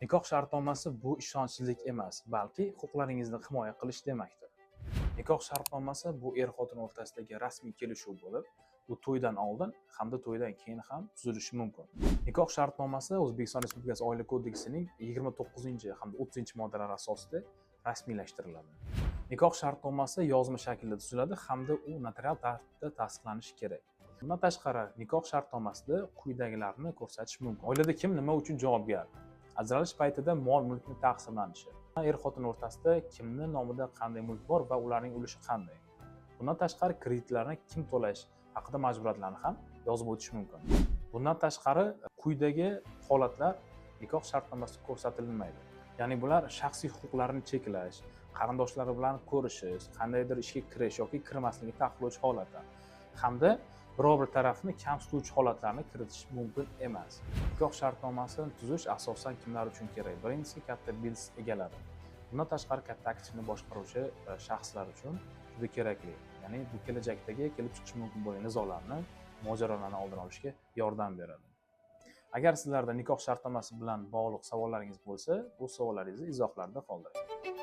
Nikoh shartnomasi bu ishonchsizlik emas, balki huquqlaringizni himoya qilish demakdir. Nikoh shartnomasi bu er-xotin o'rtasidagi rasmiy kelishuv bo'lib, bu to'ydan oldin hamda to'ydan keyin ham tuzilishi mumkin. Nikoh shartnomasi O'zbekiston Respublikasi Oila kodeksining 29 hamda 30-moddalari asosida rasmiylashtiriladi. Nikoh shartnomasi yozma shaklda tuziladi hamda u notarial tartibda tasdiqlanishi kerak. Bundan tashqari, nikoh shartnomasida quyidagilarni ko'rsatish mumkin. Oilada kim nima uchun javobgar? Ajralish paytida mol-mulkni taqsimlanishi. Er-xotin o'rtasida kimning nomida qanday mulk bor va ularning ulushi qanday? Bundan tashqari, kreditlarni kim to'lash haqida majburiyatlarni ham yozib o'tish mumkin. Bundan tashqari, quyidagi holatlar nikoh shartnomasida ko'rsatilmaydi. Ya'ni bular shaxsiy huquqlarni cheklash, qarindoshlari bilan ko'rishish, qandaydir ishga kirish yoki kirmaslikni taqiqlovchi holatlar hamda biror bir tarafni kamsituvchi holatlarni kiritish mumkin emas. Nikoh shartnomasini tuzish asosan kimlar uchun kerak? Birinchisi, katta biznes egalari. Bundan tashqari, katta aktivni boshqaruvchi shaxslar uchun juda kerakli. Ya'ni bu kelajakdagi kelib chiqish mumkin bo'lgan nizolarni, mojarolarni oldini olishga yordam beradi. Agar sizlarda nikoh shartnomasi bilan bog'liq savollaringiz bo'lsa, bu savollaringizni izohlarda qoldiring.